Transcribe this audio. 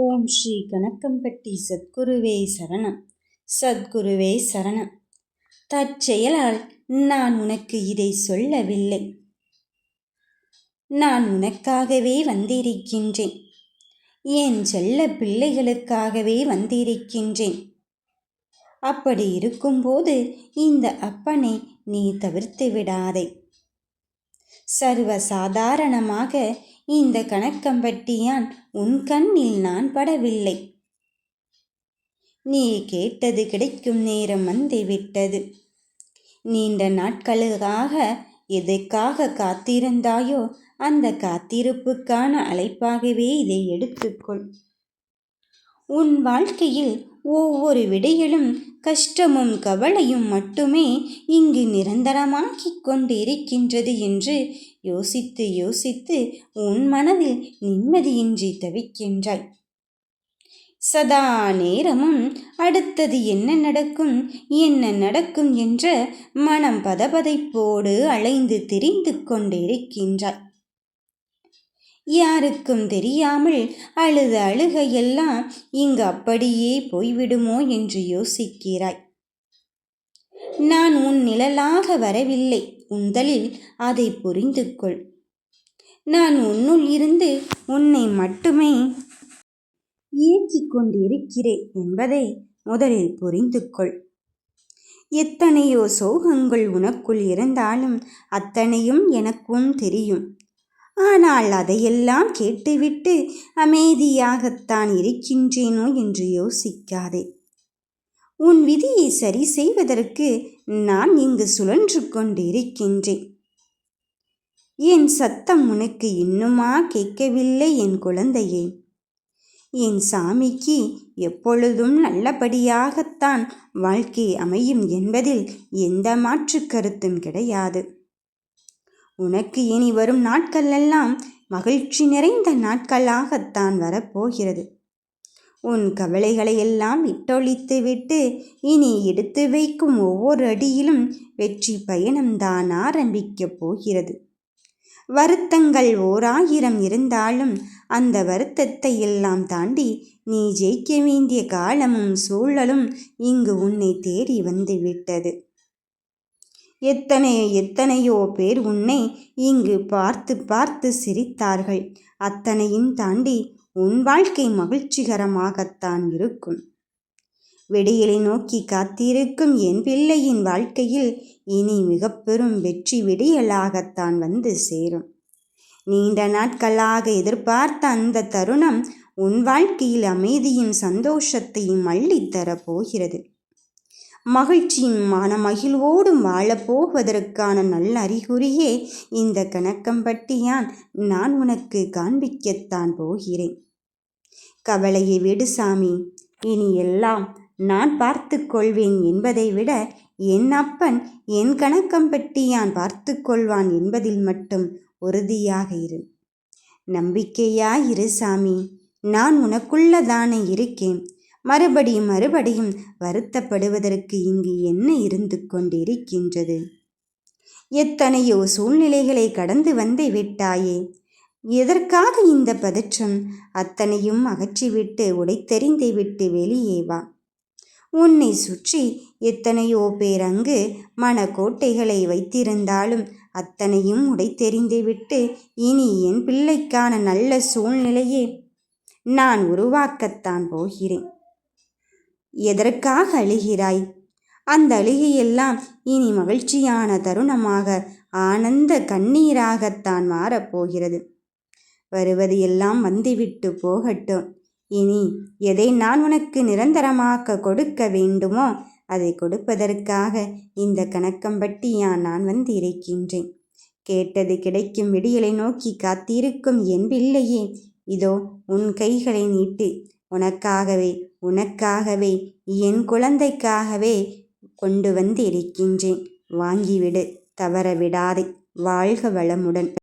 ஓம் ஸ்ரீ கணக்கம்பட்டி சத்குருவே சரணம். சத்குருவே சரணம். தற்செயலால் நான் உனக்கு இதை சொல்லவில்லை. நான் உனக்காகவே வந்திருக்கின்றேன். என் செல்ல பிள்ளைகளுக்காகவே வந்திருக்கின்றேன். அப்படி இருக்கும்போது இந்த அப்பனை நீ தவிர்த்து விடாதே. சர்வசாதாரணமாக இந்த கணக்கம்பட்டியான் உன் கண்ணில் நான் படவில்லை. நீ கேட்டது கிடைக்கும் நேரம் வந்துவிட்டது. நீண்ட நாட்களுக்காக எதற்காக காத்திருந்தாயோ அந்த காத்திருப்புக்கான அழைப்பாகவே இதை எடுத்துக்கொள். உன் வாழ்க்கையில் ஒவ்வொரு விடையிலும் கஷ்டமும் கவலையும் மட்டுமே இங்கு நிரந்தரமாக்கிக் கொண்டிருக்கின்றது என்று யோசித்து யோசித்து உன் மனதில் நிம்மதியின்றி தவிக்கின்றாய். சதா நேரமும் அடுத்தது என்ன நடக்கும் என்ற மனம் பதபதைப்போடு அலைந்து திரிந்து கொண்டிருக்கின்றாய். யாருக்கும் தெரியாமல் அழுகையெல்லாம் இங்கு அப்படியே போய்விடுமோ என்று யோசிக்கிறாய். நான் உன் நிழலாக வரவில்லை. உந்தலில் அதை புரிந்து கொள். நான் உன்னுள் இருந்து உன்னை மட்டுமே இயக்கிக் கொண்டிருக்கிறேன் என்பதை முதலில் புரிந்து கொள். எத்தனையோ சோகங்கள் உனக்குள் இருந்தாலும் அத்தனையும் எனக்கும் தெரியும். ஆனால் அதையெல்லாம் கேட்டுவிட்டு அமைதியாகத்தான் இருக்கின்றேனோ என்று யோசிக்காதே. உன் விதியை சரி செய்வதற்கு நான் இங்கு சுழன்று கொண்டிருக்கின்றேன். என் சத்தம் உனக்கு இன்னுமா கேட்கவில்லை என் குழந்தையே? என் சாமிக்கு எப்பொழுதும் நல்லபடியாகத்தான் வாழ்க்கை அமையும் என்பதில் எந்த மாற்று கருத்தும் கிடையாது. உனக்கு இனி வரும் நாட்கள் எல்லாம் மகிழ்ச்சி நிறைந்த நாட்களாகத்தான் வரப்போகிறது. உன் கவலைகளை எல்லாம் விட்டொழித்து விட்டு இனி எடுத்து வைக்கும் ஒவ்வொரு அடியிலும் வெற்றி பயணம்தான் ஆரம்பிக்கப் போகிறது. வருத்தங்கள் 1000 இருந்தாலும் அந்த வருத்தத்தை எல்லாம் தாண்டி நீ ஜெயிக்க வேண்டிய காலமும் சூழலும் இங்கு உன்னை தேடி வந்து விட்டது. எத்தனையோ பேர் உன்னை இங்கு பார்த்து பார்த்து சிரித்தார்கள். அத்தனையும் தாண்டி உன் வாழ்க்கை மகிழ்ச்சிகரமாகத்தான் இருக்கும். விடியலை நோக்கி காத்திருக்கும் என் பிள்ளையின் வாழ்க்கையில் இனி மிக பெரும் வெற்றி விடியலாகத்தான் வந்து சேரும். நீண்ட நாட்களாக எதிர்பார்த்த அந்த தருணம் உன் வாழ்க்கையில் அமைதியும் சந்தோஷத்தையும் அள்ளித்தரப் போகிறது. மகிழ்ச்சியும் மனமகிழ்வோடும் வாழப்போவதற்கான நல்ல அறிகுறியே இந்த கணக்கம்பட்டியான் நான் உனக்கு காண்பிக்கத்தான் போகிறேன். கவலையை விடு சாமி, இனி எல்லாம் நான் பார்த்து கொள்வேன் என்பதை விட என் அப்பன் என் கணக்கம்பட்டியான் பார்த்து கொள்வான் என்பதில் மட்டும் உறுதியாக இரு. நம்பிக்கையாயிரு சாமி, நான் உனக்குள்ளதானே இருக்கேன். மறுபடியும் வருத்தப்படுவதற்கு இங்கு என்ன இருந்து கொண்டிருக்கின்றது? எத்தனையோ சூழ்நிலைகளை கடந்து வந்து விட்டாயே. எதற்காக இந்த பதற்றம்? அத்தனையும் அகற்றிவிட்டு உடைத்தெறிந்து விட்டு வெளியே வா. உன்னை சுற்றி எத்தனையோ பேர் அங்கு மனக்கோட்டைகளை வைத்திருந்தாலும் அத்தனையும் உடைத்தெறிந்து விட்டு இனி என் பிள்ளைக்கான நல்ல சூழ்நிலையை நான் உருவாக்கத்தான் போகிறேன். எதற்காக அழுகிறாய்? அந்த அழுகையெல்லாம் இனி மகிழ்ச்சியான தருணமாக ஆனந்த கண்ணீராகத்தான் மாறப்போகிறது. வருவது எல்லாம் வந்துவிட்டு போகட்டும். இனி எதை நான் உனக்கு நிரந்தரமாக்க கொடுக்க வேண்டுமோ அதை கொடுப்பதற்காக இந்த கணக்கம்பட்டியான் நான் வந்து இருக்கின்றேன். கேட்டது கிடைக்கும் விடியலை நோக்கி காத்திருக்கும் என் பிள்ளையே, இதோ உன் கைகளை நீட்டு. உனக்காகவே என் குழந்தைக்காகவே கொண்டு வந்து இருக்கின்றேன். வாங்கிவிடு, தவற விடாதே. வாழ்க வளமுடன்.